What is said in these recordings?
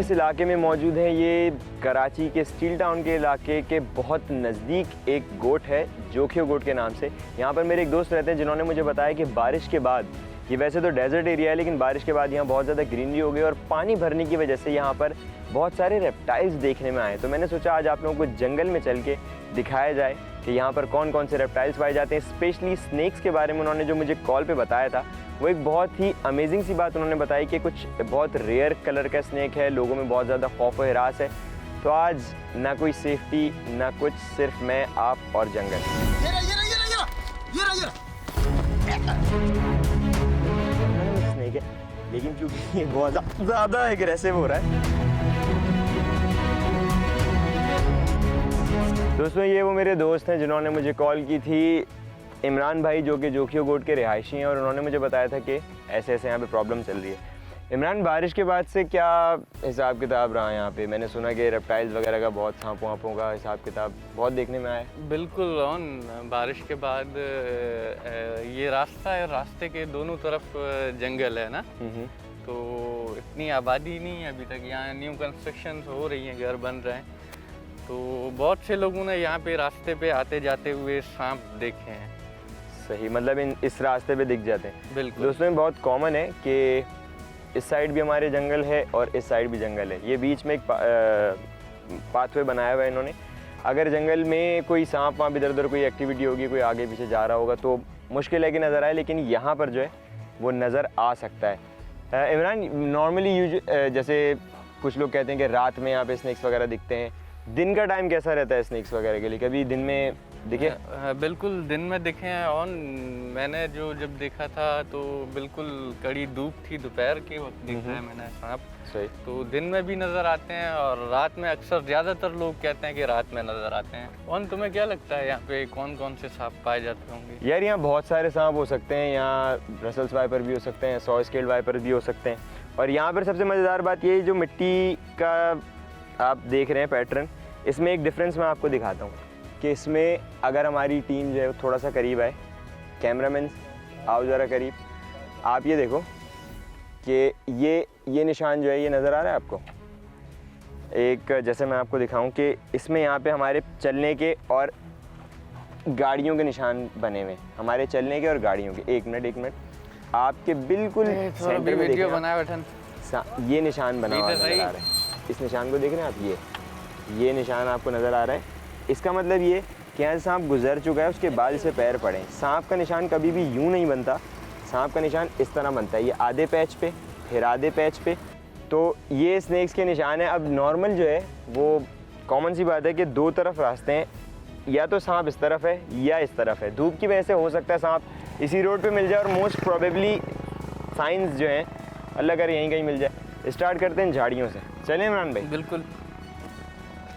जिस इलाके में मौजूद हैं ये कराची के स्टील टाउन के इलाके के बहुत नज़दीक एक गोट है जोखियो गोट के नाम से। यहाँ पर मेरे एक दोस्त रहते हैं जिन्होंने मुझे बताया कि बारिश के बाद, ये वैसे तो डेजर्ट एरिया है लेकिन बारिश के बाद यहाँ बहुत ज़्यादा ग्रीनरी हो गई और पानी भरने की वजह से यहाँ पर बहुत सारे रेप्टाइल्स देखने में आए। तो मैंने सोचा आज आप लोगों को जंगल में चल के दिखाया जाए कि यहाँ पर कौन कौन से रेप्टाइल्स पाए जाते हैं। स्पेशली स्नेक्स के बारे में उन्होंने जो मुझे कॉल पे बताया था वो एक बहुत ही अमेजिंग सी बात उन्होंने बताई कि कुछ बहुत रेयर कलर का स्नेक है, लोगों में बहुत ज़्यादा खौफ व हिरास है। तो आज ना कोई सेफ्टी ना कुछ, सिर्फ मैं, आप और जंगल। स्नेक है लेकिन क्योंकि ये बहुत ज़्यादा एग्रेसिव हो रहा है। दोस्तों ये वो मेरे दोस्त हैं जिन्होंने मुझे कॉल की थी, इमरान भाई जो कि जोखियो गोट के रिहायशी हैं, और उन्होंने मुझे बताया था कि ऐसे ऐसे यहाँ पे प्रॉब्लम चल रही है। इमरान, बारिश के बाद से क्या हिसाब किताब रहा यहाँ पे? मैंने सुना कि रेप्टाइल्स वगैरह का बहुत, सांपों वापों का हिसाब किताब बहुत देखने में आया है। बिल्कुल ऑन, बारिश के बाद ये रास्ता है, रास्ते के दोनों तरफ जंगल है ना, तो इतनी आबादी नहीं है अभी तक। यहाँ न्यू कंस्ट्रक्शन हो रही हैं, घर बन रहे हैं, तो बहुत से लोगों ने यहाँ पे रास्ते पे आते जाते हुए सांप देखे हैं। सही, मतलब इस रास्ते पे दिख जाते हैं। बिल्कुल दोस्तों में बहुत कॉमन है कि इस साइड भी हमारे जंगल है और इस साइड भी जंगल है। ये बीच में एक पाथवे बनाया हुआ है इन्होंने। अगर जंगल में कोई सांप वहाँ इधर उधर कोई एक्टिविटी होगी, कोई आगे पीछे जा रहा होगा तो मुश्किल है कि नज़र आए, लेकिन यहाँ पर जो है वो नज़र आ सकता है। इमरान, नॉर्मली जैसे कुछ लोग कहते हैं कि रात में यहाँ पे स्नेक्स वगैरह दिखते हैं, दिन का टाइम कैसा रहता है स्नेक्स वगैरह के लिए? कभी दिन में दिखे? बिल्कुल दिन में दिखे हैं। और मैंने जब देखा था तो बिल्कुल कड़ी धूप थी, दोपहर के वक्त देखा है मैंने सांप। सही, तो दिन में भी नज़र आते हैं और रात में अक्सर ज़्यादातर लोग कहते हैं कि रात में नज़र आते हैं। और तुम्हें क्या लगता है यहाँ पे कौन कौन से सांप पाए जाते होंगे? यार यहाँ बहुत सारे सांप हो सकते हैं। यहाँ ब्रसल्स वाइपर भी हो सकते हैं, सॉ स्केल्ड वाइपर भी हो सकते हैं। और यहाँ पर सबसे मज़ेदार बात ये, जो मिट्टी का आप देख रहे हैं पैटर्न, इसमें एक डिफरेंस मैं आपको दिखाता हूँ कि इसमें अगर हमारी टीम जो है थोड़ा सा करीब आए, कैमरामैन आओ ज़रा करीब, आप ये देखो कि ये निशान जो है ये नज़र आ रहा है आपको। एक जैसे मैं आपको दिखाऊं कि इसमें यहाँ पे हमारे चलने के और गाड़ियों के निशान बने हुए, हमारे चलने के और गाड़ियों के। एक मिनट, आपके बिल्कुल सेंटर में वीडियो बनाया बैठन, ये निशान बना हुआ नज़र आ रहा है। इस निशान को देख रहे हैं आप, ये निशान आपको नज़र आ रहा है। इसका मतलब ये कि यहाँ सांप गुजर चुका है, उसके बाद इसे पैर पड़े। सांप का निशान कभी भी यूं नहीं बनता, सांप का निशान इस तरह बनता है, ये आधे पैच पे फिर आधे पैच पे। तो ये स्नेक्स के निशान है। अब नॉर्मल जो है वो कॉमन सी बात है कि दो तरफ रास्ते हैं, या तो सांप इस तरफ है या इस तरफ है। धूप की वजह से हो सकता है सांप इसी रोड पे मिल जाए, और मोस्ट प्रोबेबली साइंस जो हैं अल्लाह करे यहीं कहीं मिल जाए। स्टार्ट करते हैं झाड़ियों से, चलें इमरान भाई? बिल्कुल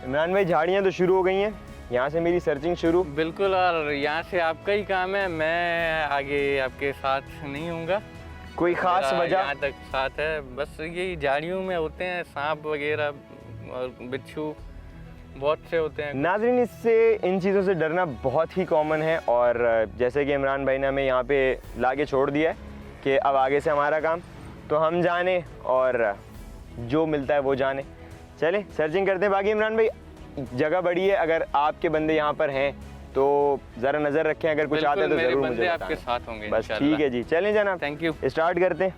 इमरान भाई, झाड़ियाँ तो शुरू हो गई हैं, यहाँ से मेरी सर्चिंग शुरू। बिल्कुल, और यहाँ से आपका ही काम है, मैं आगे आपके साथ नहीं हूँगा। कोई ख़ास वजह? यहाँ तक साथ है, बस यही झाड़ियों में होते हैं सांप वगैरह और बिच्छू बहुत से होते हैं। नाज़रीन, इससे इन चीज़ों से डरना बहुत ही कॉमन है, और जैसे कि इमरान भाई ने हमें यहाँ पे लाके छोड़ दिया है कि अब आगे से हमारा काम, तो हम जाने और जो मिलता है वो जाने। चलें सर्चिंग करते हैं। बाकी इमरान भाई, जगह बड़ी है, अगर आपके बंदे यहाँ पर हैं तो ज़रा नज़र रखें, अगर कुछ आते हैं तो ज़रूर मुझे आपके साथ होंगे। बस ठीक है जी, चलें जनाब, थैंक यू। स्टार्ट करते हैं।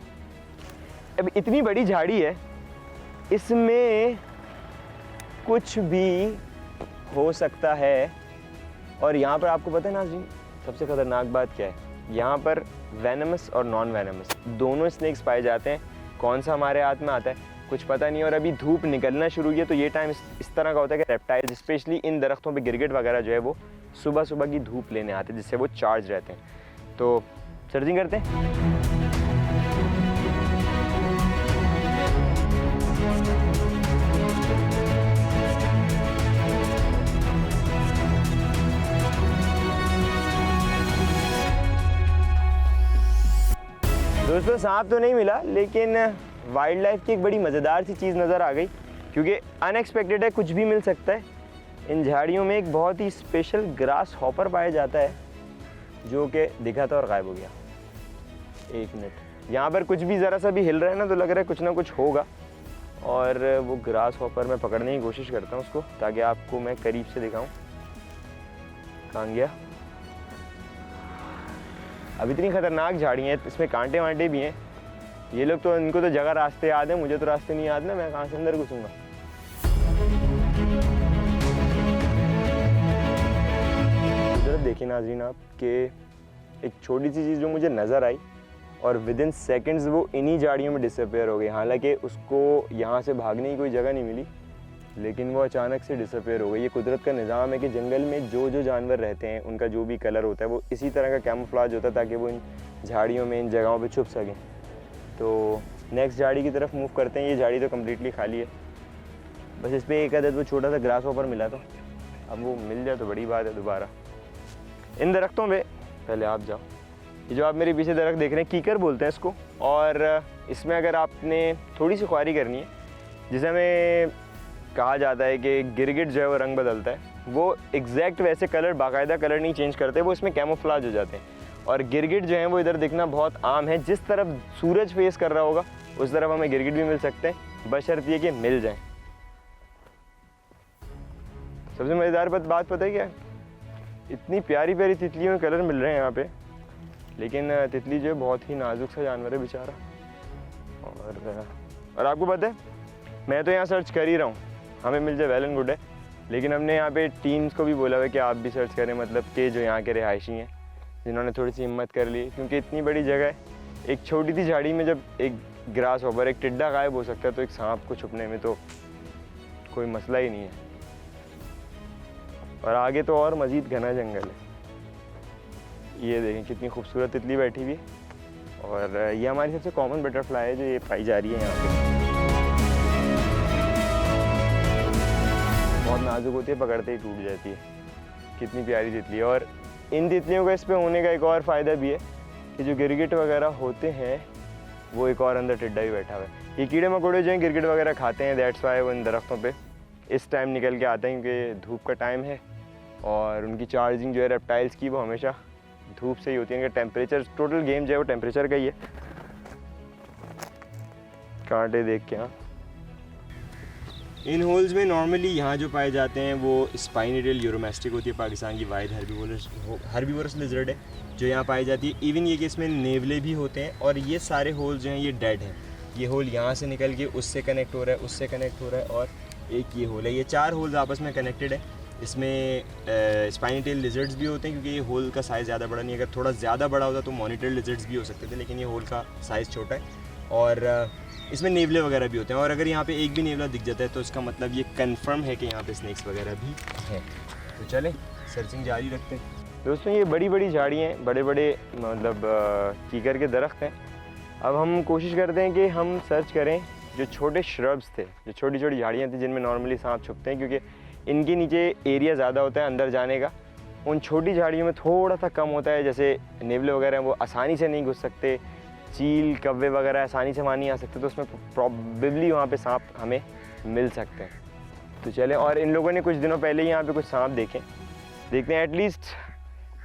अब इतनी बड़ी झाड़ी है, इसमें कुछ भी हो सकता है। और यहाँ पर आपको पता है नाज़रीन, सबसे ख़तरनाक बात क्या है? यहाँ पर वेनमस और नॉन वेनमस दोनों स्नेक्स पाए जाते हैं। कौन सा हमारे हाथ में आता है कुछ पता नहीं। और अभी धूप निकलना शुरू हुई है, तो ये टाइम इस तरह का होता है कि रेप्टाइल्स, स्पेशली इन दरख्तों पे गिरगिट वगैरह जो है वो सुबह सुबह की धूप लेने आते हैं, जिससे वो चार्ज रहते हैं। तो सर्चिंग करते हैं। दोस्तों सांप तो नहीं मिला, लेकिन वाइल्ड लाइफ की एक बड़ी मज़ेदार सी चीज़ नज़र आ गई, क्योंकि अनएक्सपेक्टेड है, कुछ भी मिल सकता है। इन झाड़ियों में एक बहुत ही स्पेशल ग्रास हॉपर पाया जाता है, जो कि दिखा था और गायब हो गया। एक मिनट, यहाँ पर कुछ भी ज़रा सा भी हिल रहा है ना, तो लग रहा है कुछ ना कुछ होगा। और वो ग्रास हॉपर मैं पकड़ने की कोशिश करता हूँ उसको, ताकि आपको मैं करीब से दिखाऊं। कहाँ गया? अब इतनी ख़तरनाक झाड़ियाँ हैं, इसमें कांटे वांटे भी हैं। ये लोग तो, इनको तो जगह रास्ते याद है, मुझे तो रास्ते नहीं याद ना, मैं कहाँ से अंदर घुसूँगा। इधर देखिए नाज़रीन आप कि एक छोटी सी चीज़ जो मुझे नज़र आई और विद इन सेकेंड्स वो इन्हीं झाड़ियों में डिसअपेयर हो गई। हालांकि उसको यहाँ से भागने की कोई जगह नहीं मिली, लेकिन वो अचानक से डिसअपेयर हो गई। ये कुदरत का निज़ाम है कि जंगल में जो जो जानवर रहते हैं उनका जो भी कलर होता है वो इसी तरह का कैमोफ्लेज होता है, ताकि वो इन झाड़ियों में, इन जगहों पे छुप सकें। तो नेक्स्ट झाड़ी की तरफ मूव करते हैं। ये झाड़ी तो कम्प्लीटली खाली है, बस इस पर एक अदद वो छोटा सा ग्रास हॉपर मिला था। अब वो मिल जाए तो बड़ी बात है। दोबारा इन दरख्तों पे, पहले आप जाओ, ये जो आप मेरे पीछे दरख्त देख रहे हैं, कीकर बोलते हैं इसको। और इसमें अगर आपने थोड़ी सी ख्वारी करनी है, जिसे हमें कहा जाता है कि गिरगिट जो है वो रंग बदलता है, वो एग्जैक्ट वैसे कलर, बाकायदा कलर नहीं चेंज करते, वो इसमें कैमोफ्लेज हो जाते हैं। और गिरगिट जो है वो इधर दिखना बहुत आम है। जिस तरफ सूरज फेस कर रहा होगा उस तरफ हमें गिरगिट भी मिल सकते हैं, बशर्ते कि मिल जाएं। सबसे मज़ेदार बात पता है क्या? इतनी प्यारी प्यारी तितलियों के कलर मिल रहे हैं यहाँ पे, लेकिन तितली जो है बहुत ही नाजुक सा जानवर है बेचारा। और आपको पता है, मैं तो यहाँ सर्च कर ही रहा हूँ, हमें मिल जाए वेल एंड गुड है, लेकिन हमने यहाँ पे टीम्स को भी बोला हुआ है कि आप भी सर्च करें, मतलब कि जो यहाँ के रिहायशी हैं जिन्होंने थोड़ी सी हिम्मत कर ली, क्योंकि इतनी बड़ी जगह है। एक छोटी सी झाड़ी में जब एक ग्रास हॉपर, एक टिड्डा गायब हो सकता है, तो एक सांप को छुपने में तो कोई मसला ही नहीं है। और आगे तो और मज़ीद घना जंगल है। ये देखें कितनी खूबसूरत तितली बैठी हुई है। और ये हमारी सबसे कॉमन बटरफ्लाई है जो ये पाई जा रही है यहाँ पे। बहुत नाजुक होती है, पकड़ते ही टूट जाती है। कितनी प्यारी तितली है। और इन तितलियों का इस पे होने का एक और फ़ायदा भी है कि जो गिरगिट वगैरह होते हैं वो एक और अंदर टिड्डा भी बैठा हुआ है। ये कीड़े मकोड़े जो हैं गिरगिट वगैरह खाते हैं, दैट्स वाई वो इन दरख्तों पे इस टाइम निकल के आते हैं, क्योंकि धूप का टाइम है और उनकी चार्जिंग जो है रेप्टाइल्स की वो हमेशा धूप से ही होती है। इनका टेम्परेचर, टोटल गेम जो है वो टेम्परेचर का ही है। कांटे देख के, हाँ, इन होल्स में नॉर्मली यहाँ जो पाए जाते हैं वो स्पाइनिडेल यूरोमेस्टिक होती है, पाकिस्तान की वाइड हर्बीवोरस लिजर्ड है जो यहाँ पाई जाती है। इवन ये कि इसमें नेवले भी होते हैं। और ये सारे होल्स जो हैं ये डेड हैं। ये होल यहाँ से निकल के उससे कनेक्ट हो रहा है, उससे कनेक्ट हो रहा है, और एक ये होल है। ये 4 होल्स आपस में कनेक्टेड है। इसमें स्पाइनिटेल लिजर्ड्स भी होते हैं, क्योंकि ये होल का साइज़ ज़्यादा बड़ा नहीं है। अगर थोड़ा ज़्यादा बड़ा होता तो मॉनिटर लिजर्ड्स भी हो सकते थे, लेकिन ये होल का साइज़ छोटा है। और इसमें नेवले वगैरह भी होते हैं। और अगर यहाँ पे एक भी नेवला दिख जाता है तो इसका मतलब ये कंफर्म है कि यहाँ पे स्नेक्स वगैरह भी हैं। तो चलें सर्चिंग जारी रखते हैं। दोस्तों ये बड़ी बड़ी झाड़ियाँ हैं, बड़े बड़े मतलब कीकर के दरख्त हैं। अब हम कोशिश करते हैं कि हम सर्च करें जो छोटे श्रब्स थे, जो छोटी छोटी झाड़ियाँ थी जिनमें नॉर्मली सांप छुपते हैं, क्योंकि इनके नीचे एरिया ज़्यादा होता है अंदर जाने का। उन छोटी झाड़ियों में थोड़ा सा कम होता है। जैसे नेवले वगैरह हैं वो आसानी से नहीं घुस सकते, चील कौवे वगैरह आसानी से वहाँ नहीं आ सकते, तो उसमें प्रॉबेबली वहाँ पे सांप हमें मिल सकते हैं। तो चलें, और इन लोगों ने कुछ दिनों पहले ही यहाँ पे कुछ सांप देखते हैं, एटलीस्ट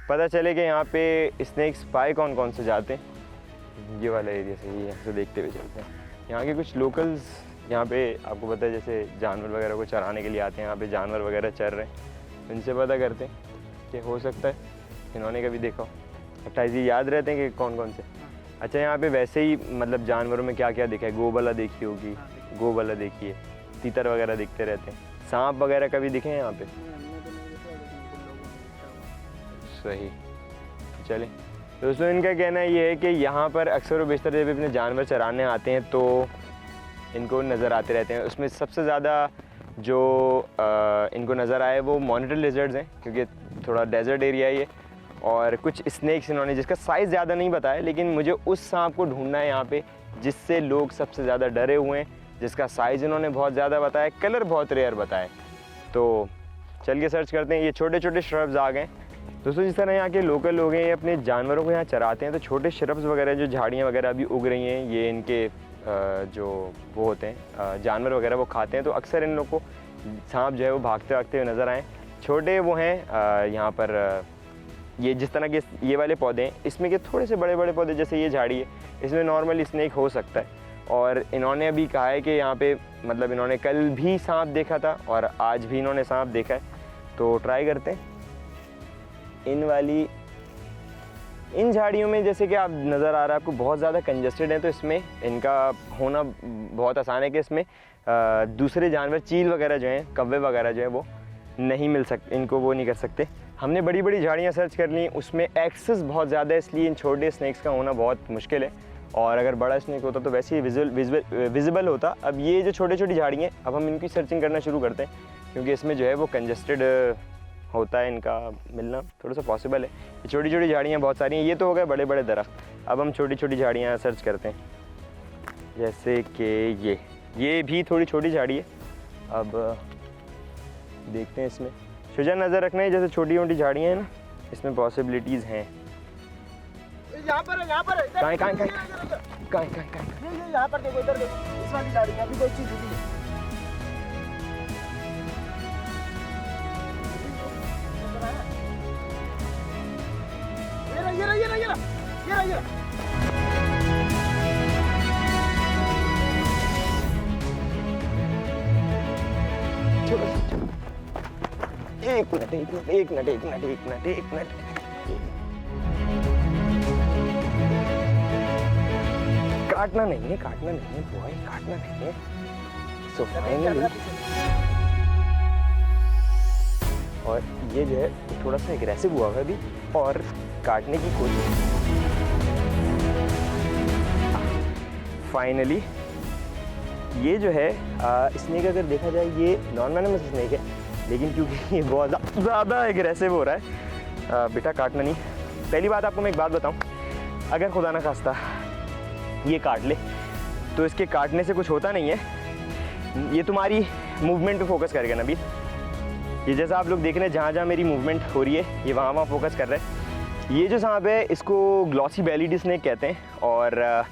पता चले कि यहाँ पे स्नेक्स पाए कौन कौन से जाते हैं। ये वाला एरिया से ही यहाँ से देखते हुए चलते हैं। यहाँ के कुछ लोकल्स यहाँ पे आपको पता है जैसे जानवर वगैरह को चराने के लिए आते हैं, यहाँ पे जानवर वगैरह चर रहे हैं, इनसे पता करते हैं कि हो सकता है इन्होंने कभी देखा हो। अच्छा ये याद रहते हैं कि कौन कौन से। अच्छा यहाँ पे वैसे ही मतलब जानवरों में क्या क्या देखा है? गोबला देखी होगी, गोबला देखी है, तीतर वगैरह दिखते रहते हैं, सांप वगैरह कभी दिखे हैं यहाँ पे? सही। चलें दोस्तों, इनका कहना ये है कि यहाँ पर अक्सर व बेशतर जब अपने जानवर चराने आते हैं तो इनको नज़र आते रहते हैं। उसमें सबसे ज़्यादा जो इनको नज़र आए वो मॉनिटर लिजर्ड्स हैं, क्योंकि थोड़ा डेजर्ट एरिया है ये। और कुछ स्नेक्स इन्होंने, जिसका साइज़ ज़्यादा नहीं बताया, लेकिन मुझे उस सांप को ढूंढना है यहाँ पे जिससे लोग सबसे ज़्यादा डरे हुए हैं, जिसका साइज़ इन्होंने बहुत ज़्यादा बताया, कलर बहुत रेयर बताया। तो चल के सर्च करते हैं। ये छोटे छोटे श्रब्स आ गए दोस्तों। जिस तरह यहाँ के लोकल लोग हैं ये अपने जानवरों को यहाँ चराते हैं, तो छोटे श्रब्स वगैरह जो झाड़ियाँ वगैरह अभी उग रही हैं, ये इनके जो वो होते हैं जानवर वगैरह वो खाते हैं। तो अक्सर इन लोग को सांप जो है वो भागते भागते हुए नज़र आएँ। छोटे वो हैं यहाँ पर ये जिस तरह के ये वाले पौधे हैं, इसमें के थोड़े से बड़े बड़े पौधे जैसे ये झाड़ी है, इसमें नॉर्मली स्नेक हो सकता है। और इन्होंने अभी कहा है कि यहाँ पे मतलब इन्होंने कल भी सांप देखा था और आज भी इन्होंने सांप देखा है। तो ट्राई करते हैं। इन झाड़ियों में जैसे कि आप नज़र आ रहा है आपको बहुत ज़्यादा कंजस्टेड है, तो इसमें इनका होना बहुत आसान है कि इसमें दूसरे जानवर चील वगैरह जो हैं, कौवे वगैरह जो हैं वो नहीं मिल सकते, इनको वो नहीं कर सकते। हमने बड़ी बड़ी झाड़ियाँ सर्च कर ली, उसमें एक्सेस बहुत ज़्यादा है, इसलिए इन छोटे स्नैक्स का होना बहुत मुश्किल है। और अगर बड़ा स्नैक होता तो वैसे ही विजिबल होता। अब ये जो छोटी छोटी झाड़ियाँ, अब हम इनकी सर्चिंग करना शुरू करते हैं, क्योंकि इसमें जो है वो कंजस्टेड होता है, इनका मिलना थोड़ा सा पॉसिबल है। ये छोटी छोटी झाड़ियाँ बहुत सारी हैं। ये तो हो गए बड़े बड़े दरख्त, अब हम छोटी छोटी झाड़ियाँ सर्च करते हैं। जैसे कि ये भी थोड़ी छोटी झाड़ी है। अब देखते हैं इसमें, शुजा नज़र रखना है, जैसे छोटी मोटी झाड़ियाँ हैं ना, इसमें पॉसिबिलिटीज़ हैं। यहाँ पर है। कहाँ यहाँ पर देखो, इधर देखो, इस वाली झाड़ी में अभी कोई चीज़ दिखी है। ये रहा। एक मिनट। काटना नहीं है बॉय, काटना नहीं है। सो फाइनली, और ये जो है थोड़ा सा एग्रेसिव हुआ है अभी और काटने की कोशिश। फाइनली ये जो है स्नेक, अगर देखा जाए ये नॉन वेनमस स्नेक है, लेकिन क्योंकि ये बहुत ज़्यादा एग्रेसिव हो रहा है, बेटा काटना नहीं। पहली बात आपको मैं एक बात बताऊं, अगर खुदा ना खास्ता ये काट ले तो इसके काटने से कुछ होता नहीं है। ये तुम्हारी मूवमेंट पे फोकस करेगा नबील। ये जैसा आप लोग देख रहे हैं, जहाँ जहाँ मेरी मूवमेंट हो रही है ये वहाँ फोकस कर रहा है। ये जो सांप है इसको ग्लॉसी बेलीड स्नेक कहते हैं, और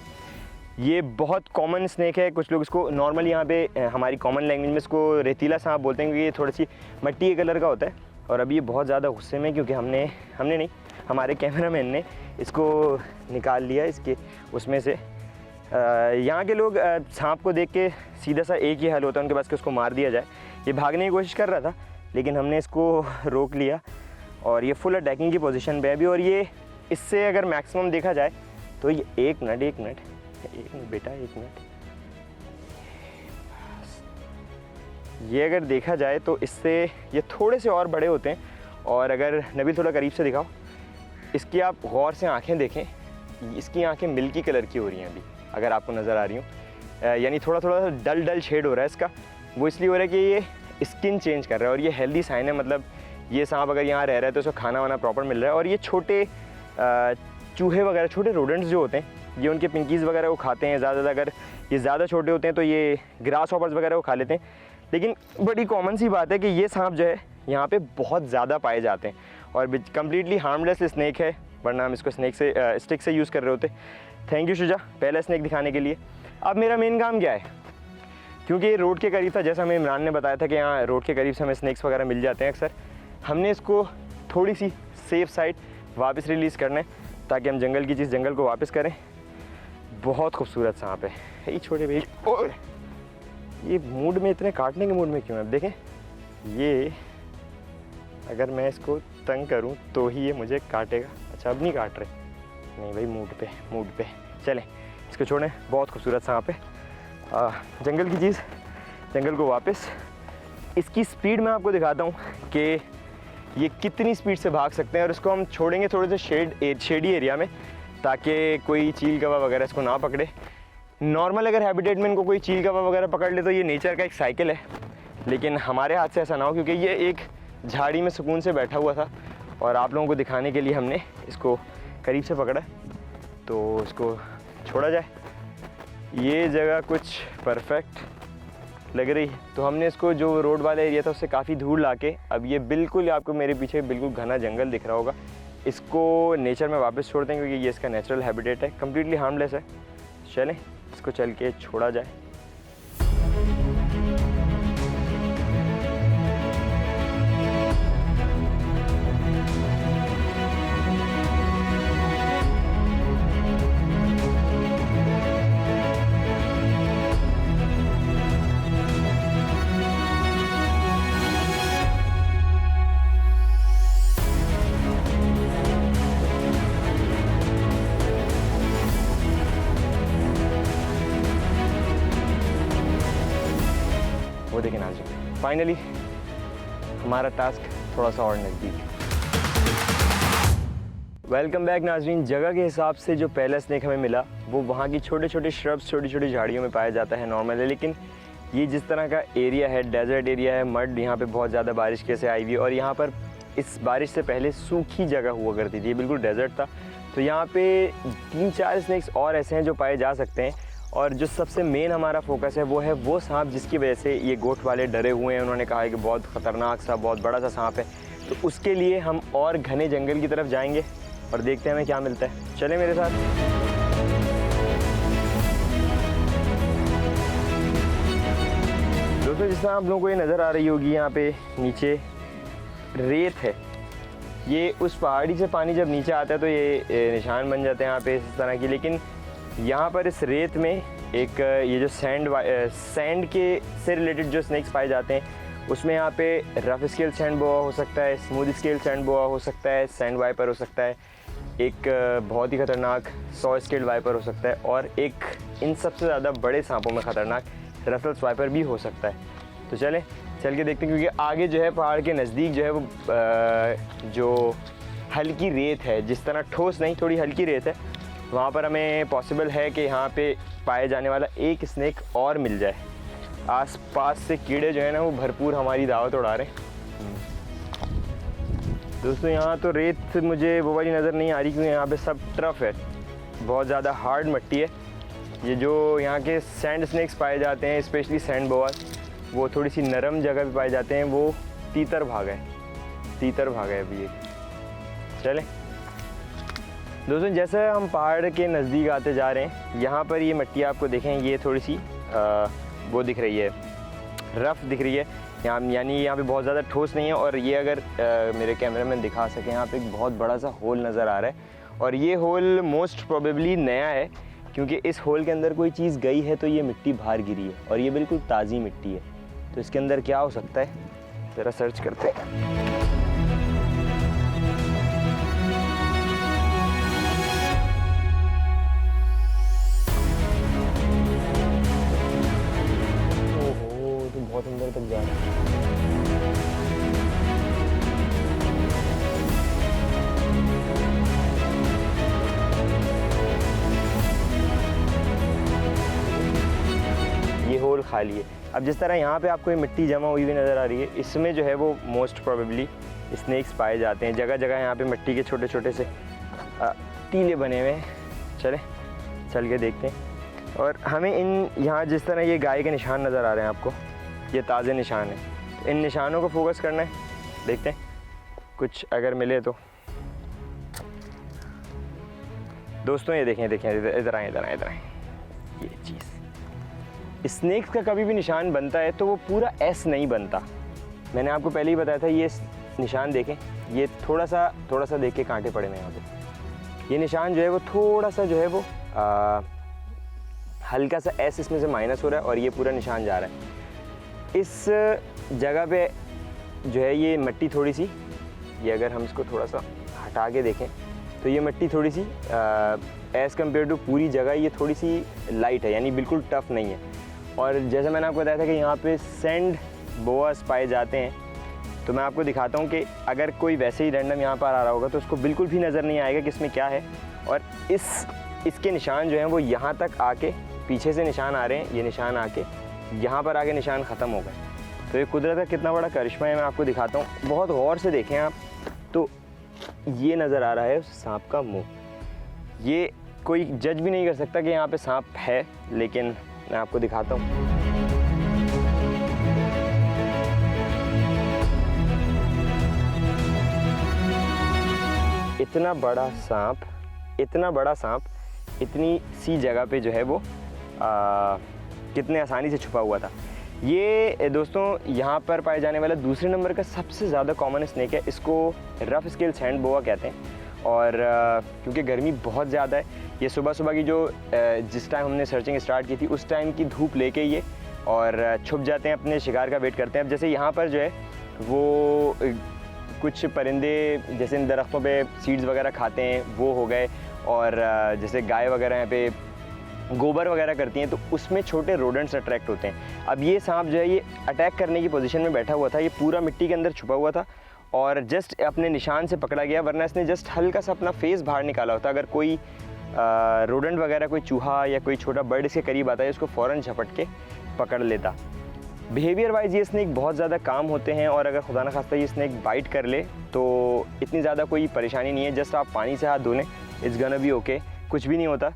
ये बहुत कॉमन स्नेक है। कुछ लोग इसको नॉर्मली यहाँ पे हमारी कॉमन लैंग्वेज में इसको रेतीला सांप बोलते हैं, क्योंकि ये थोड़ी सी मट्टी के कलर का होता है। और अभी ये बहुत ज़्यादा गुस्से में, क्योंकि हमने नहीं, हमारे कैमरामैन ने इसको निकाल लिया इसके उसमें से। यहाँ के लोग सांप को देख के सीधा सा एक ही हल होता है उनके पास कि उसको मार दिया जाए। ये भागने की कोशिश कर रहा था, लेकिन हमने इसको रोक लिया और ये फुल अटैकिंग की पोजीशन पे है अभी। और ये इससे अगर मैक्सिमम देखा जाए तो ये एक मिनट बेटा, एक मिनट। ये अगर देखा जाए तो इससे ये थोड़े से और बड़े होते हैं। और अगर नबील थोड़ा करीब से दिखाओ, इसकी आप गौर से आंखें देखें, इसकी आंखें मिल्की कलर की हो रही हैं अभी, अगर आपको नज़र आ रही हूँ। यानी थोड़ा थोड़ा डल शेड हो रहा है इसका। वो इसलिए हो रहा है कि ये स्किन चेंज कर रहा है, और ये हेल्दी साइन है। मतलब ये सांप अगर यहाँ रह रहा है तो उसको खाना वाना प्रॉपर मिल रहा है। और ये छोटे चूहे वगैरह, छोटे रोडेंट्स जो होते हैं, ये उनके पिंकीज़ वगैरह को खाते हैं ज़्यादा। अगर ये ज़्यादा छोटे होते हैं तो ये ग्रास हॉपर्स वगैरह को खा लेते हैं। लेकिन बड़ी कॉमन सी बात है कि ये सांप जो है यहाँ पे बहुत ज़्यादा पाए जाते हैं, और कम्प्लीटली हार्मलेस स्नेक है, वरना हम इसको स्टिक से यूज़ कर रहे होते। थैंक यू शुजा, पहला स्नेक दिखाने के लिए। अब मेरा मेन काम क्या है, क्योंकि ये रोड के करीब था, जैसा हमें इमरान ने बताया था कि यहाँ रोड के करीब से हमें स्नेक्स वगैरह मिल जाते हैं अक्सर। हमने इसको थोड़ी सी सेफ साइड वापस रिलीज़ करना है, ताकि हम जंगल की चीज़ जंगल को वापस करें। बहुत खूबसूरत सांप है ये छोटे भाई। ओए, ये मूड में, इतने काटने के मूड में क्यों है? अब देखें, ये अगर मैं इसको तंग करूं तो ही ये मुझे काटेगा। अच्छा, अब नहीं काट रहे, नहीं भाई, मूड पे चलें, इसको छोड़ें। बहुत खूबसूरत सांप है, जंगल की चीज़ जंगल को वापस। इसकी स्पीड मैं आपको दिखाता हूँ कि ये कितनी स्पीड से भाग सकते हैं। और इसको हम छोड़ेंगे थोड़े से शेडी एरिया में, ताकि कोई चील कौवा वगैरह इसको ना पकड़े। नॉर्मल अगर हैबिटेट में इनको कोई चील कौवा वगैरह पकड़ ले तो ये नेचर का एक साइकिल है, लेकिन हमारे हाथ से ऐसा ना हो, क्योंकि ये एक झाड़ी में सुकून से बैठा हुआ था। और आप लोगों को दिखाने के लिए हमने इसको करीब से पकड़ा, तो इसको छोड़ा जाए। ये जगह कुछ परफेक्ट लग रही है, तो हमने इसको, जो रोड वाला एरिया था उससे काफ़ी दूर लाके, अब ये बिल्कुल आपको मेरे पीछे बिल्कुल घना जंगल दिख रहा होगा, इसको नेचर में वापस छोड़ दें, क्योंकि ये इसका नेचुरल हैबिटेट है, कम्प्लीटली हार्मलेस है। चलें, इसको चल के छोड़ा जाए। फाइनली हमारा टास्क थोड़ा सा और नज़दीक। वेलकम बैक नाजरीन। जगह के हिसाब से जो पहला स्नेक हमें मिला वो वहाँ की छोटे छोटे श्रब्स, छोटी छोटी झाड़ियों में पाया जाता है, नॉर्मल है। लेकिन ये जिस तरह का एरिया है, डेजर्ट एरिया है, मड यहाँ पे बहुत ज़्यादा बारिश कैसे आई हुई है, और यहाँ पर इस बारिश से पहले सूखी जगह हुआ करती थी, ये बिल्कुल डेजर्ट था। तो यहाँ पे 3-4 स्नेक्स और ऐसे हैं जो पाए जा सकते हैं, और जो सबसे मेन हमारा फोकस है वो सांप जिसकी वजह से ये गोट वाले डरे हुए हैं। उन्होंने कहा है कि बहुत ख़तरनाक सा, बहुत बड़ा सा सांप है। तो उसके लिए हम और घने जंगल की तरफ जाएंगे और देखते हैं हमें क्या मिलता है। चले मेरे साथ। दोस्तों जिस तरह आप लोगों को ये नज़र आ रही होगी, यहाँ पे नीचे रेत है। ये उस पहाड़ी से पानी जब नीचे आता है तो ये निशान बन जाते हैं यहाँ पे इस तरह की। लेकिन यहाँ पर इस रेत में एक ये जो सैंड के से रिलेटेड जो स्नेक्स पाए जाते हैं, उसमें यहाँ पे रफ स्केल सैंड बोआ हो सकता है, स्मूथ स्केल सैंड बोआ हो सकता है, सैंड वाइपर हो सकता है, एक बहुत ही ख़तरनाक 100 स्केल वाइपर हो सकता है, और एक इन सबसे ज़्यादा बड़े सांपों में ख़तरनाक रफल्स वाइपर भी हो सकता है। तो चल के देखते हैं, क्योंकि आगे जो है पहाड़ के नज़दीक जो है वो जो हल्की रेत है, जिस तरह ठोस नहीं, थोड़ी हल्की रेत है, वहाँ पर हमें पॉसिबल है कि यहाँ पे पाए जाने वाला एक स्नेक और मिल जाए। आसपास से कीड़े जो है ना वो भरपूर हमारी दावत उड़ा रहे हैं। दोस्तों यहाँ तो रेत मुझे वो वाली नज़र नहीं आ रही, क्योंकि यहाँ पे सब टर्फ है, बहुत ज़्यादा हार्ड मिट्टी है। ये जो यहाँ के सैंड स्नेक्स पाए जाते हैं, स्पेशली सैंड बोआस, वो थोड़ी सी नरम जगह पे पाए जाते हैं। वो तीतर भागा है अभी ये। चलें दोस्तों, जैसे हम पहाड़ के नज़दीक आते जा रहे हैं, यहाँ पर ये मिट्टी आपको देखें, ये थोड़ी सी वो दिख रही है, रफ़ दिख रही है यहाँ, यानी यहाँ पे बहुत ज़्यादा ठोस नहीं है। और ये अगर मेरे कैमरे में दिखा सकें, यहाँ पे एक बहुत बड़ा सा होल नज़र आ रहा है, और ये होल मोस्ट प्रोबेबली नया है, क्योंकि इस होल के अंदर कोई चीज़ गई है तो ये मिट्टी बाहर गिरी है, और ये बिल्कुल ताज़ी मिट्टी है। तो इसके अंदर क्या हो सकता है, ज़रा सर्च करते हैं। बहुत अंदर तक जा रहा है। ये होल खाली है। अब जिस तरह यहाँ पे आपको ये मिट्टी जमा हुई नज़र आ रही है, इसमें जो है वो मोस्ट प्रोबेबली स्नेक्स पाए जाते हैं। जगह जगह यहाँ पे मिट्टी के छोटे छोटे से टीले बने हुए हैं। चल के देखते हैं। और हमें इन यहाँ जिस तरह ये गाय के निशान नज़र आ रहे हैं आपको, ये ताज़े निशान है, इन निशानों को फोकस करना है। देखते हैं कुछ अगर मिले तो। दोस्तों ये देखें इधर आए ये चीज़। स्नेक्स का कभी भी निशान बनता है तो वो पूरा एस नहीं बनता। मैंने आपको पहले ही बताया था। ये निशान देखें, ये थोड़ा सा देख के कांटे पड़े हैं यहाँ पे। ये निशान जो है वो थोड़ा सा जो है वो हल्का सा एस इसमें से माइनस हो रहा है, और ये पूरा निशान जा रहा है। इस जगह पे जो है ये मिट्टी थोड़ी सी, ये अगर हम इसको थोड़ा सा हटा के देखें तो ये मिट्टी थोड़ी सी एज़ कम्पेयर टू पूरी जगह ये थोड़ी सी लाइट है, यानी बिल्कुल टफ़ नहीं है। और जैसे मैंने आपको बताया था कि यहाँ पे सैंड बोआस पाए जाते हैं, तो मैं आपको दिखाता हूँ कि अगर कोई वैसे ही रैंडम यहाँ पर आ रहा होगा तो उसको बिल्कुल भी नज़र नहीं आएगा कि इसमें क्या है। और इसके निशान जो हैं वो यहाँ तक आके, पीछे से निशान आ रहे हैं, ये निशान आके यहाँ पर आगे निशान ख़त्म हो गए। तो ये कुदरत का कितना बड़ा करिश्मा है, मैं आपको दिखाता हूँ। बहुत गौर से देखें आप, तो ये नज़र आ रहा है सांप का मुंह। ये कोई जज भी नहीं कर सकता कि यहाँ पे सांप है, लेकिन मैं आपको दिखाता हूँ। इतना बड़ा सांप इतनी सी जगह पे जो है वो कितने आसानी से छुपा हुआ था। ये दोस्तों यहाँ पर पाए जाने वाला दूसरे नंबर का सबसे ज़्यादा कॉमन स्नेक है। इसको रफ स्केल सैंड बोआ कहते हैं। और क्योंकि गर्मी बहुत ज़्यादा है, ये सुबह की जो जिस टाइम हमने सर्चिंग स्टार्ट की थी उस टाइम की धूप लेके ये और छुप जाते हैं, अपने शिकार का वेट करते हैं। अब जैसे यहाँ पर जो है वो कुछ परिंदे जैसे इन दरख्तों पे सीड्स वगैरह खाते हैं, वो हो गए। और जैसे गाय वगैरह यहाँ पे गोबर वगैरह करती हैं, तो उसमें छोटे रोडेंट्स अट्रैक्ट होते हैं। अब ये सांप जो है ये अटैक करने की पोजीशन में बैठा हुआ था, ये पूरा मिट्टी के अंदर छुपा हुआ था और जस्ट अपने निशान से पकड़ा गया, वरना इसने जस्ट हल्का सा अपना फेस बाहर निकाला होता। अगर कोई रोडेंट वगैरह, कोई चूहा या कोई छोटा बर्ड इसके करीब आता है, उसको फ़ौरन झपट के पकड़ लेता। बिहेवियर वाइज ये स्नेक बहुत ज़्यादा काम होते हैं और अगर खुदा न खास्ता ये स्नेक बाइट कर ले तो इतनी ज़्यादा कोई परेशानी नहीं है, जस्ट आप पानी से हाथ धो लें, इट्स गना भी ओके, कुछ भी नहीं होता।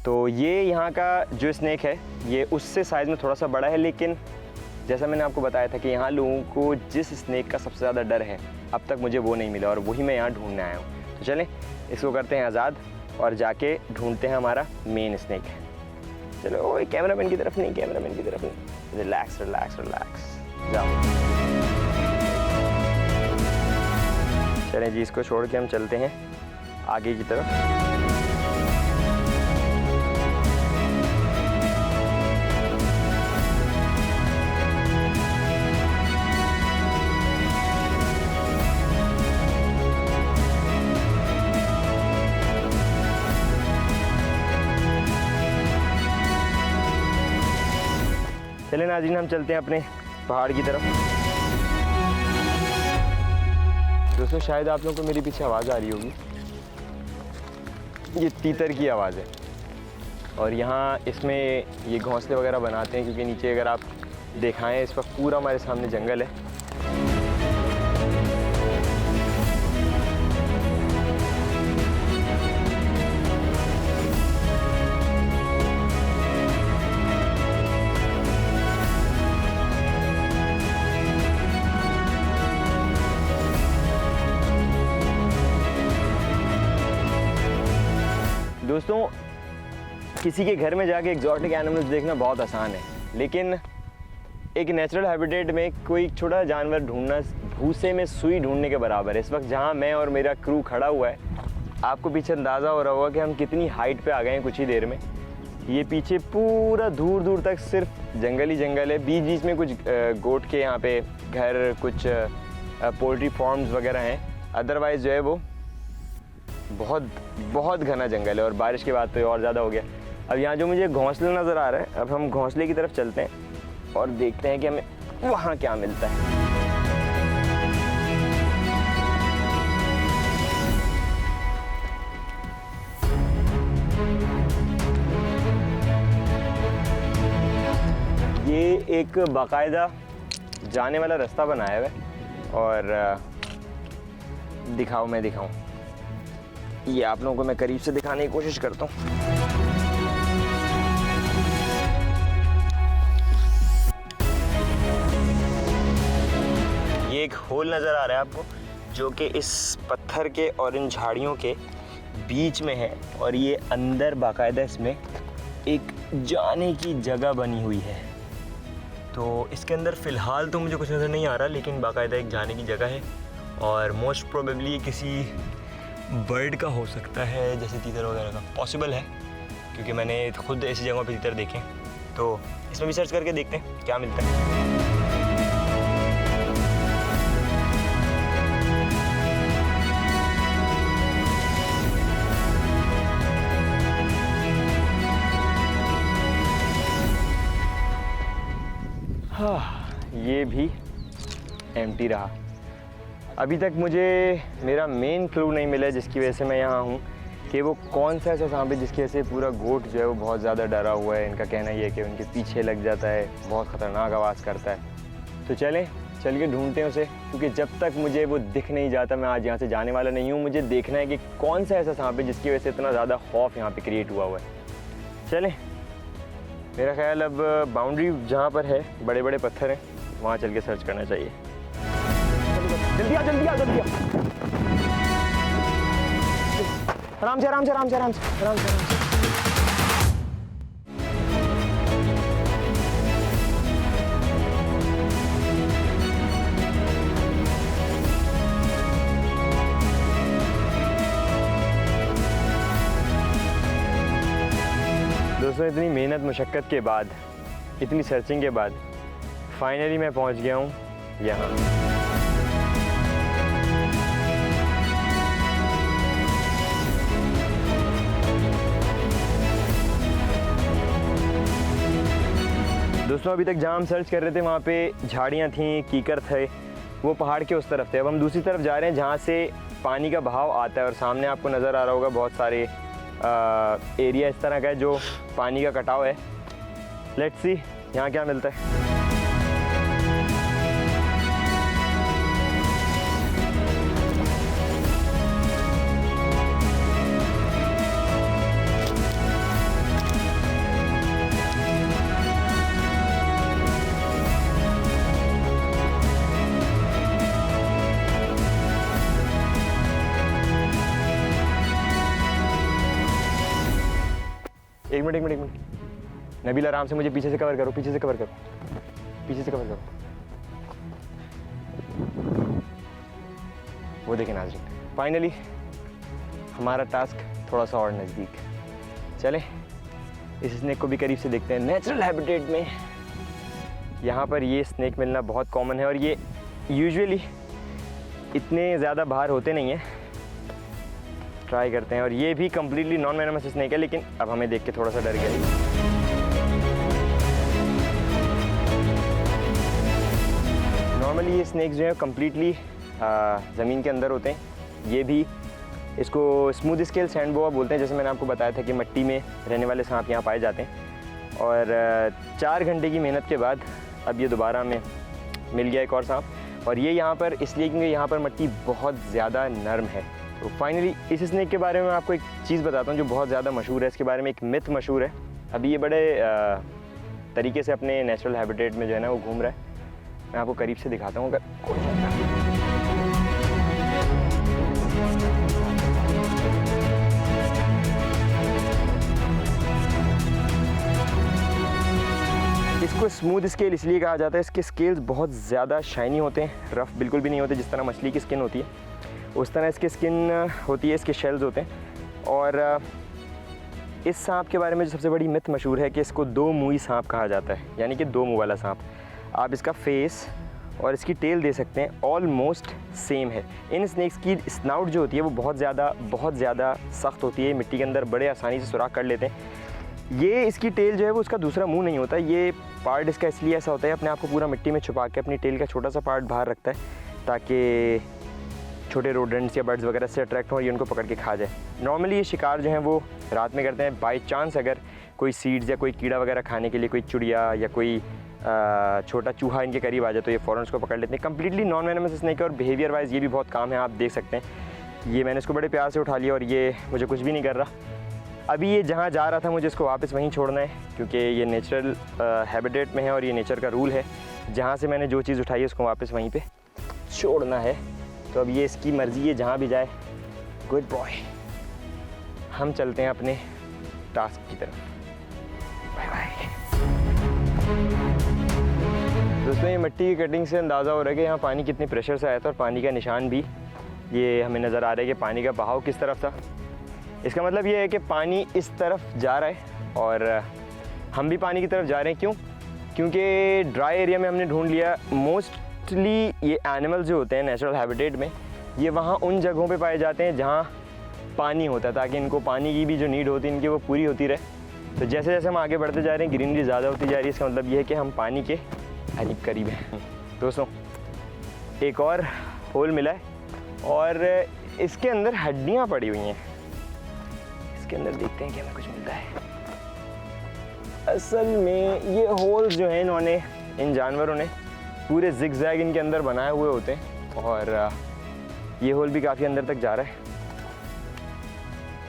तो ये यहाँ का जो स्नेक है ये उससे साइज़ में थोड़ा सा बड़ा है, लेकिन जैसा मैंने आपको बताया था कि यहाँ लोगों को जिस स्नेक का सबसे ज़्यादा डर है अब तक मुझे वो नहीं मिला और वही मैं यहाँ ढूंढने आया हूँ। तो चलें इसको करते हैं आज़ाद और जाके ढूंढते हैं हमारा मेन स्नेक। चलो ओए कैमरामैन की तरफ नहीं, कैमरामैन की तरफ नहीं, रिलैक्स रिलैक्स रिलैक्स, जाओ। चलें जी, इसको छोड़ के हम चलते हैं आगे की तरफ। चलें नाज़रीन, हम चलते हैं अपने पहाड़ की तरफ। दोस्तों शायद आप लोगों को मेरे पीछे आवाज़ आ रही होगी, ये तीतर की आवाज़ है और यहाँ इसमें ये घोंसले वगैरह बनाते हैं, क्योंकि नीचे अगर आप दिखाएं इस वक्त पूरा हमारे सामने जंगल है। दोस्तों किसी के घर में जाके एग्जॉटिक एनिमल्स देखना बहुत आसान है, लेकिन एक नेचुरल हैबिटेट में कोई छोटा जानवर ढूंढना भूसे में सुई ढूंढने के बराबर है। इस वक्त जहाँ मैं और मेरा क्रू खड़ा हुआ है, आपको पीछे अंदाज़ा हो रहा होगा कि हम कितनी हाइट पे आ गए हैं कुछ ही देर में। ये पीछे पूरा दूर दूर तक सिर्फ जंगल ही जंगल है, बीच बीच में कुछ गोट के यहाँ पे घर, कुछ पोल्ट्री फार्म्स वगैरह हैं, अदरवाइज़ जो है वो बहुत बहुत घना जंगल है और बारिश के बाद तो और ज़्यादा हो गया। अब यहाँ जो मुझे घोंसला नज़र आ रहा है, अब हम घोंसले की तरफ चलते हैं और देखते हैं कि हमें वहाँ क्या मिलता है। ये एक बाकायदा जाने वाला रास्ता बनाया हुआ है और दिखाओ, मैं दिखाऊं, ये आप लोगों को मैं करीब से दिखाने की कोशिश करता हूँ। ये एक होल नज़र आ रहा है आपको, जो कि इस पत्थर के और इन झाड़ियों के बीच में है और ये अंदर बाकायदा इसमें एक जाने की जगह बनी हुई है। तो इसके अंदर फ़िलहाल तो मुझे कुछ नज़र नहीं आ रहा, लेकिन बाकायदा एक जाने की जगह है और मोस्ट प्रोबेबली ये किसी बर्ड का हो सकता है, जैसे तीतर वगैरह का पॉसिबल है, क्योंकि मैंने खुद ऐसी जगहों पे तीतर देखे। तो इसमें भी सर्च करके देखते हैं क्या मिलता है। हाँ, ये भी एम्प्टी रहा। अभी तक मुझे मेरा मेन क्लू नहीं मिला जिसकी वजह से मैं यहाँ हूँ, कि वो कौन सा ऐसा सांप है जिसकी वजह से पूरा गोट जो है वो बहुत ज़्यादा डरा हुआ है। इनका कहना ये है कि उनके पीछे लग जाता है, बहुत ख़तरनाक आवाज़ करता है। तो चल के ढूंढते हैं उसे, क्योंकि जब तक मुझे वो दिख नहीं जाता मैं आज यहाँ से जाने वाला नहीं हूँ। मुझे देखना है कि कौन सा ऐसा सांप है जिसकी वजह से इतना ज़्यादा खौफ यहाँ पर क्रिएट हुआ है। चलें, मेरा ख्याल अब बाउंड्री जहाँ पर है बड़े बड़े पत्थर हैं, वहाँ चल के सर्च करना चाहिए। जल्दी आ, जल्दी आ, जल्दी आ। आराम से, आराम से, आराम से, आराम से, आराम से, आराम से। दोस्तों इतनी मेहनत मुशक्क़त के बाद, इतनी सर्चिंग के बाद फाइनली मैं पहुंच गया हूं यहाँ। दोस्तों अभी तक जहाँ हम सर्च कर रहे थे वहाँ पे झाड़ियाँ थीं, कीकर थे, वो पहाड़ के उस तरफ थे। अब हम दूसरी तरफ जा रहे हैं जहाँ से पानी का बहाव आता है और सामने आपको नज़र आ रहा होगा बहुत सारे एरिया इस तरह का है जो पानी का कटाव है। लेट्स सी यहाँ क्या मिलता है। एक मिनट नबील, आराम से मुझे पीछे से कवर करो, पीछे से कवर करो। वो देखें नाज़रीन, फाइनली हमारा टास्क थोड़ा सा और नज़दीक। चलें इस स्नेक को भी करीब से देखते हैं। नेचुरल हैबिटेट में यहाँ पर ये स्नेक मिलना बहुत कॉमन है और ये यूजुअली इतने ज़्यादा बाहर होते नहीं हैं। ट्राई करते हैं। और ये भी कम्प्लीटली नॉन वेनमस स्नेक है, लेकिन अब हमें देख के थोड़ा सा डर गया। नॉर्मली ये स्नेक्स जो है कम्प्लीटली ज़मीन के अंदर होते हैं। ये भी इसको स्मूथ स्केल सैंड बोआ बोलते हैं। जैसे मैंने आपको बताया था कि मिट्टी में रहने वाले सांप यहाँ पाए जाते हैं। और 4 घंटे की मेहनत के बाद अब ये दोबारा हमें मिल गया एक और सांप। और ये यहाँ पर इसलिए क्योंकि यहाँ पर मिट्टी बहुत ज़्यादा नरम है। तो फाइनली इस स्नेक के बारे में आपको एक चीज़ बताता हूँ जो बहुत ज़्यादा मशहूर है। इसके बारे में एक मिथ मशहूर है। अभी ये बड़े तरीके से अपने नेचुरल हैबिटेट में जो है ना वो घूम रहा है। मैं आपको करीब से दिखाता हूँ। इसको स्मूथ स्केल इसलिए कहा जाता है, इसके स्केल्स बहुत ज़्यादा शाइनी होते हैं, रफ़ बिल्कुल भी नहीं होते। जिस तरह मछली की स्किन होती है उस तरह इसकी स्किन होती है, इसके शेल्स होते हैं। और इस सांप के बारे में जो सबसे बड़ी मिथ मशहूर है कि इसको 2 मुंही सांप कहा जाता है, यानी कि 2 मुंह वाला सांप। आप इसका फेस और इसकी टेल दे सकते हैं, ऑलमोस्ट सेम है। इन स्नेक्स की स्नाउट जो होती है वो बहुत ज़्यादा सख्त होती है, मिट्टी के अंदर बड़े आसानी से सुराख कर लेते हैं। ये इसकी टेल जो है वो उसका दूसरा मुंह नहीं होता। ये पार्ट इसका इसलिए ऐसा होता है, अपने आप को पूरा मिट्टी में छुपा के अपनी टेल का छोटा सा पार्ट बाहर रखता है ताकि छोटे रोडेंट्स या बर्ड्स वगैरह से अट्रैक्ट हो और ये उनको पकड़ के खा जाए। नॉर्मली ये शिकार जो हैं वो रात में करते हैं। बाई चांस अगर कोई सीड्स या कोई कीड़ा वगैरह खाने के लिए कोई चिड़िया या कोई छोटा चूहा इनके करीब आ जाए तो ये फ़ौरन उसको पकड़ लेते हैं। कम्प्लीटली नॉन वेनमस स्नेक है और बिहेवियर वाइज ये भी बहुत काम है। आप देख सकते हैं ये मैंने इसको बड़े प्यार से उठा लिया और ये मुझे कुछ भी नहीं कर रहा। अभी ये जहाँ जा रहा था मुझे इसको वापस वहीं छोड़ना है क्योंकि ये नेचुरल हैबिटेट में है और ये नेचर का रूल है। जहाँ से मैंने जो चीज़ उठाई है उसको वापस वहीं पे छोड़ना है। तो अब ये इसकी मर्ज़ी है, जहाँ भी जाए। Good boy. हम चलते हैं अपने टास्क की तरफ। Bye bye. दोस्तों ये मिट्टी की कटिंग से अंदाज़ा हो रहा है कि यहाँ पानी कितने प्रेशर से आया था और पानी का निशान भी ये हमें नज़र आ रहा है कि पानी का बहाव किस तरफ था। इसका मतलब ये है कि पानी इस तरफ जा रहा है और हम भी पानी की तरफ जा रहे हैं। क्यों? क्योंकि ड्राई एरिया में हमने ढूंढ लिया मोस्टली ये एनिमल्स जो होते हैं नेचुरल हैबिटेट में ये वहाँ उन जगहों पे पाए जाते हैं जहाँ पानी होता है ताकि इनको पानी की भी जो नीड होती है इनकी वो पूरी होती रहे। तो जैसे जैसे हम आगे बढ़ते जा रहे हैं ग्रीनरी ज़्यादा होती जा रही है। इसका मतलब ये है कि हम पानी के करीब हैं। दोस्तों एक और होल मिला है और इसके अंदर हड्डियाँ पड़ी हुई हैं। इसके अंदर देखते हैं कि हमें कुछ मिलता है। असल में ये होल्स जो हैं इन्होंने इन जानवरों ने पूरे जिगजैग इनके अंदर बनाए हुए होते हैं और ये होल भी काफ़ी अंदर तक जा रहा है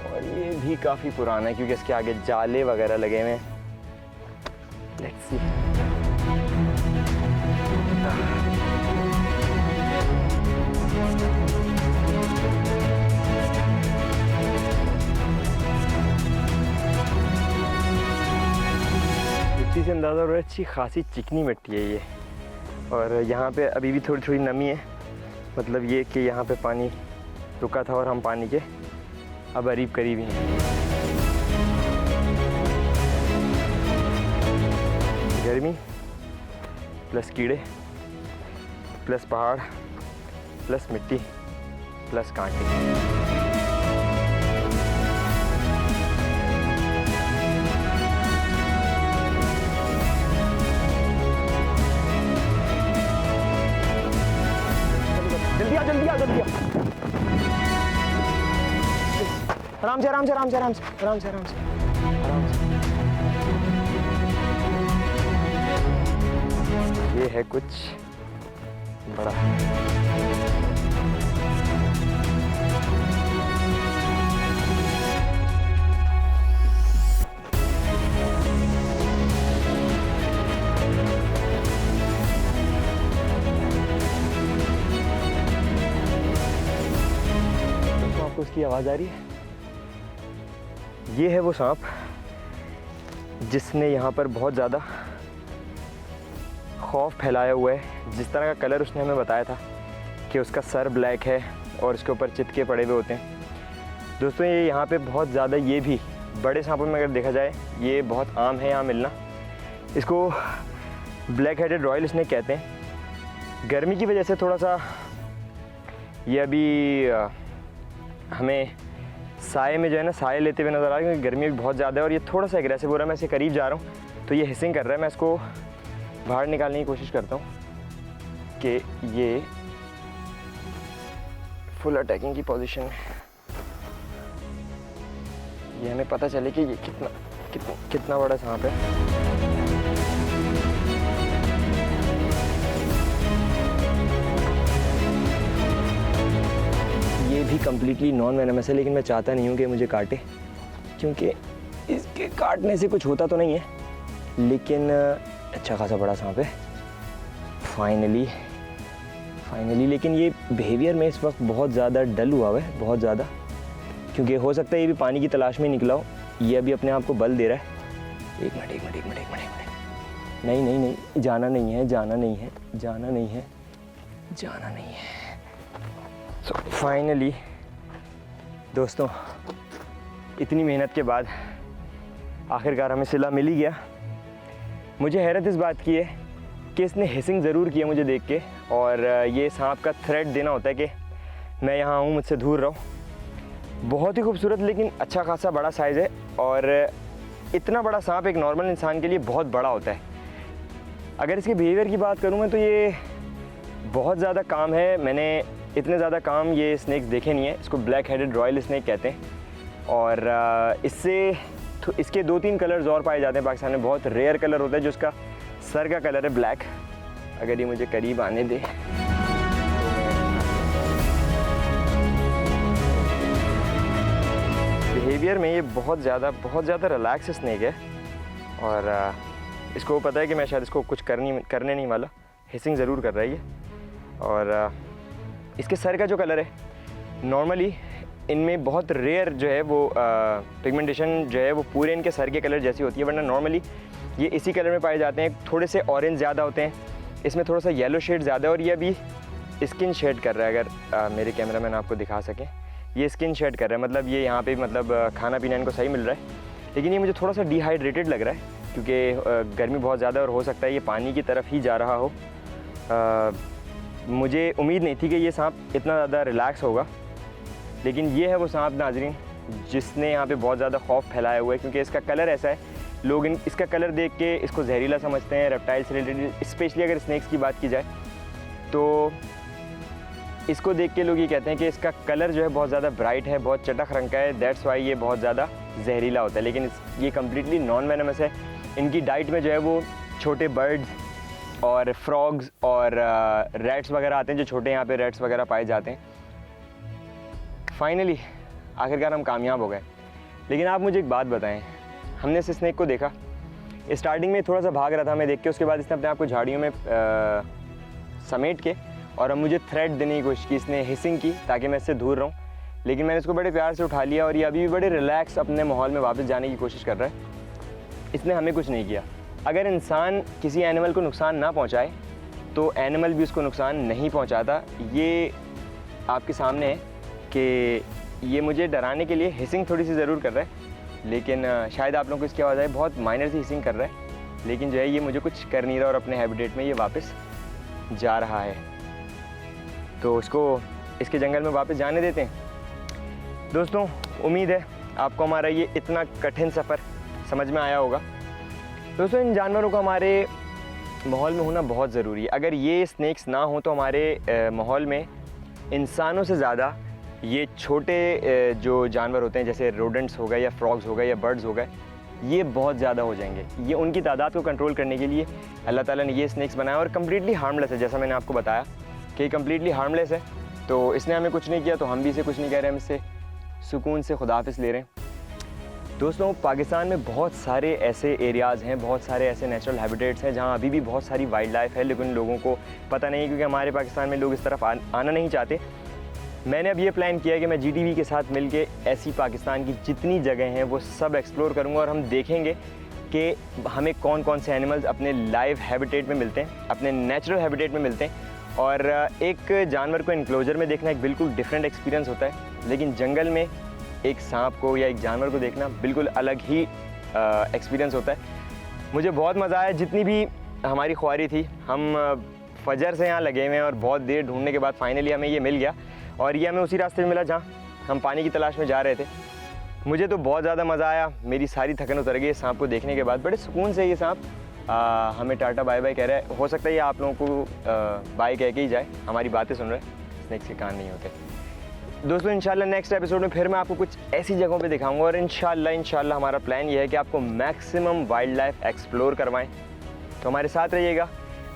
और ये भी काफ़ी पुराना है क्योंकि इसके आगे जाले वगैरह लगे हुए हैं। Let's see. मिट्टी से अंदाज़ा हो रहा है अच्छी खासी चिकनी मिट्टी है ये और यहाँ पे अभी भी थोड़ी थोड़ी नमी है। मतलब ये कि यहाँ पे पानी रुका था और हम पानी के अब करीब ही हैं। गर्मी प्लस कीड़े प्लस पहाड़ प्लस मिट्टी प्लस कांटे। जल्दी आओ जल्दी आओ जल्दी आओ। आराम से आराम से आराम से आराम से आराम से आराम से आराम से। ये है कुछ बड़ा। तो आपको उसकी आवाज आ रही है? ये है वो सांप जिसने यहाँ पर बहुत ज़्यादा खौफ फैलाया हुआ है। जिस तरह का कलर उसने हमें बताया था कि उसका सर ब्लैक है और उसके ऊपर चितके पड़े हुए होते हैं। दोस्तों ये यहाँ पे बहुत ज़्यादा, ये भी बड़े सांपों में अगर देखा जाए ये बहुत आम है यहाँ मिलना। इसको ब्लैक हेडेड रॉयल स्नेक कहते हैं। गर्मी की वजह से थोड़ा सा ये अभी हमें साए में जो है ना साए लेते हुए नज़र आ रहा है, क्योंकि गर्मी भी बहुत ज़्यादा है और ये थोड़ा सा एग्रेसिव हो रहा है। मैं इसके करीब जा रहा हूँ तो ये हिसिंग कर रहा है। मैं इसको बाहर निकालने की कोशिश करता हूँ कि ये फुल अटैकिंग की पोजीशन में, ये हमें पता चले कि ये कितना बड़ा सांप है। ये भी कम्प्लीटली नॉन वेनमस है, लेकिन मैं चाहता नहीं हूँ कि मुझे काटे, क्योंकि इसके काटने से कुछ होता तो नहीं है, लेकिन अच्छा खासा बड़ा सांप है फाइनली। लेकिन ये बिहेवियर में इस वक्त बहुत ज़्यादा डल हुआ है, बहुत ज़्यादा, क्योंकि हो सकता है ये भी पानी की तलाश में निकला हो। ये अभी अपने आप को बल दे रहा है। एक मिनट, नहीं, जाना नहीं है। So, फाइनली दोस्तों इतनी मेहनत के बाद आखिरकार हमें सिला मिल ही गया। मुझे हैरत इस बात की है कि इसने हिसिंग ज़रूर किया मुझे देख के, और ये सांप का थ्रेट देना होता है कि मैं यहाँ हूँ, मुझसे दूर रहो। बहुत ही खूबसूरत लेकिन अच्छा खासा बड़ा साइज़ है, और इतना बड़ा सांप एक नॉर्मल इंसान के लिए बहुत बड़ा होता है। अगर इसके बिहेवियर की बात करूँ मैं तो ये बहुत ज़्यादा काम है। मैंने इतने ज़्यादा काम ये स्नेक्स देखे नहीं है। इसको ब्लैक हेडेड रॉयल स्नेक कहते हैं, और इसके 2-3 कलर्स और पाए जाते हैं पाकिस्तान में। बहुत रेयर कलर होता है जो उसका सर का कलर है ब्लैक। अगर ये मुझे करीब आने दे। बिहेवियर में ये बहुत ज़्यादा रिलैक्स स्नेक है, और इसको पता है कि मैं शायद इसको कुछ करने नहीं वाला। हिसिंग ज़रूर कर रहा है ये। और इसके सर का जो कलर है, नॉर्मली इनमें बहुत रेयर जो है वो पिगमेंटेशन जो है वो पूरे इनके सर के कलर जैसी होती है, वरना नॉर्मली ये इसी कलर में पाए जाते हैं। थोड़े से ऑरेंज ज़्यादा होते हैं, इसमें थोड़ा सा येलो शेड ज़्यादा है, और ये अभी स्किन शेड कर रहा है। अगर मेरे कैमरामैन आपको दिखा सकें, ये स्किन शेड कर रहा है, मतलब ये यहाँ पे मतलब खाना पीना इनको सही मिल रहा है। लेकिन ये मुझे थोड़ा सा डिहाइड्रेटेड लग रहा है, क्योंकि गर्मी बहुत ज़्यादा और हो सकता है ये पानी की तरफ ही जा रहा हो। मुझे उम्मीद नहीं थी कि ये सांप इतना ज़्यादा रिलैक्स होगा, लेकिन ये है वो सांप नाजरीन जिसने यहाँ पे बहुत ज़्यादा खौफ फैलाया हुआ है, क्योंकि इसका कलर ऐसा है। लोग इसका कलर देख के इसको जहरीला समझते हैं, रेप्टाइल से रिलेटेड। स्पेशली अगर स्नेक्स की बात की जाए तो इसको देख के लोग ये कहते हैं कि इसका कलर जो है बहुत ज़्यादा ब्राइट है, बहुत चटक रंग का है, दैट्स वाई ये बहुत ज़्यादा जहरीला होता है। लेकिन ये कम्प्लीटली नॉन वेनमस है। इनकी डाइट में जो है वो छोटे बर्ड्स और फ्रॉग्स और रैट्स वगैरह आते हैं, जो छोटे यहाँ पे रैट्स वगैरह पाए जाते हैं। फाइनली आखिरकार हम कामयाब हो गए। लेकिन आप मुझे एक बात बताएं, हमने इस स्नेक को देखा, स्टार्टिंग में थोड़ा सा भाग रहा था हमें देख के, उसके बाद इसने अपने आप को झाड़ियों में समेट के और अब मुझे थ्रेट देने की कोशिश की। इसने हिसिंग की ताकि मैं इससे दूर रहूं, लेकिन मैंने इसको बड़े प्यार से उठा लिया और ये अभी भी बड़े रिलैक्स अपने माहौल में वापस जाने की कोशिश कर रहा है। इसने हमें कुछ नहीं किया। अगर इंसान किसी एनिमल को नुकसान ना पहुंचाए तो एनिमल भी उसको नुकसान नहीं पहुंचाता। ये आपके सामने है कि ये मुझे डराने के लिए हिसिंग थोड़ी सी ज़रूर कर रहा है, लेकिन शायद आप लोगों को इसकी आवाज़ आए, बहुत माइनर सी हिसिंग कर रहा है, लेकिन जो है ये मुझे कुछ कर नहीं रहा और अपने हैबिटेट में ये वापस जा रहा है। तो इसको इसके जंगल में वापस जाने देते हैं। दोस्तों, उम्मीद है आपको हमारा ये इतना कठिन सफ़र समझ में आया होगा। दोस्तों, इन जानवरों का हमारे माहौल में होना बहुत ज़रूरी है। अगर ये स्नेक्स ना हो तो हमारे माहौल में इंसानों से ज़्यादा ये छोटे जो जानवर होते हैं जैसे रोडेंट्स हो गए या फ्रॉग्स हो गए या बर्ड्स हो गए, ये बहुत ज़्यादा हो जाएंगे। ये उनकी तादाद को कंट्रोल करने के लिए अल्लाह ताला ने ये स्नैक्स बनाया और कम्प्लीटली हार्मलेस है। जैसा मैंने आपको बताया कि कम्प्लीटली हार्मलेस है, तो इसने हमें कुछ नहीं किया तो हम भी इसे कुछ नहीं कह रहे, हम इससे सुकून से खुदाफिज ले रहे हैं। दोस्तों, पाकिस्तान में बहुत सारे ऐसे एरियाज़ हैं, बहुत सारे ऐसे नेचुरल हैबिटेट्स हैं जहाँ अभी भी बहुत सारी वाइल्ड लाइफ है, लेकिन लोगों को पता नहीं, क्योंकि हमारे पाकिस्तान में लोग इस तरफ आना नहीं चाहते। मैंने अब ये प्लान किया है कि मैं GTV के साथ मिलके ऐसी पाकिस्तान की जितनी जगह हैं वो सब एक्सप्लोर करूँगा और हम देखेंगे कि हमें कौन कौन से एनिमल्स अपने लाइव हैबिटेट में मिलते हैं, अपने नेचुरल हैबिटेट में मिलते हैं। और एक जानवर को इनक्लोजर में देखना एक बिल्कुल डिफरेंट एक्सपीरियंस होता है, लेकिन जंगल में एक सांप को या एक जानवर को देखना बिल्कुल अलग ही एक्सपीरियंस होता है। मुझे बहुत मज़ा आया। जितनी भी हमारी ख्वारी थी, हम फजर से यहाँ लगे हुए हैं और बहुत देर ढूंढने के बाद फाइनली हमें ये मिल गया, और ये हमें उसी रास्ते में मिला जहाँ हम पानी की तलाश में जा रहे थे। मुझे तो बहुत ज़्यादा मज़ा आया, मेरी सारी थकन उतर गई सांप को देखने के बाद। बड़े सुकून से ये सांप हमें टाटा बाय बाय कह रहा है। हो सकता है ये आप लोगों को बाय कह के ही जाए, हमारी बातें सुन रहे हैं, स्नैक्स के कान नहीं होते। दोस्तों, इंशाल्लाह नेक्स्ट एपिसोड में फिर मैं आपको कुछ ऐसी जगहों पे दिखाऊंगा, और इंशाल्लाह हमारा प्लान ये है कि आपको मैक्सिमम वाइल्ड लाइफ एक्सप्लोर करवाएं। तो हमारे साथ रहिएगा,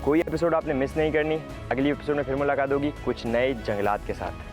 कोई एपिसोड आपने मिस नहीं करनी। अगली एपिसोड में फिर मुलाकात होगी कुछ नए जंगलात के साथ।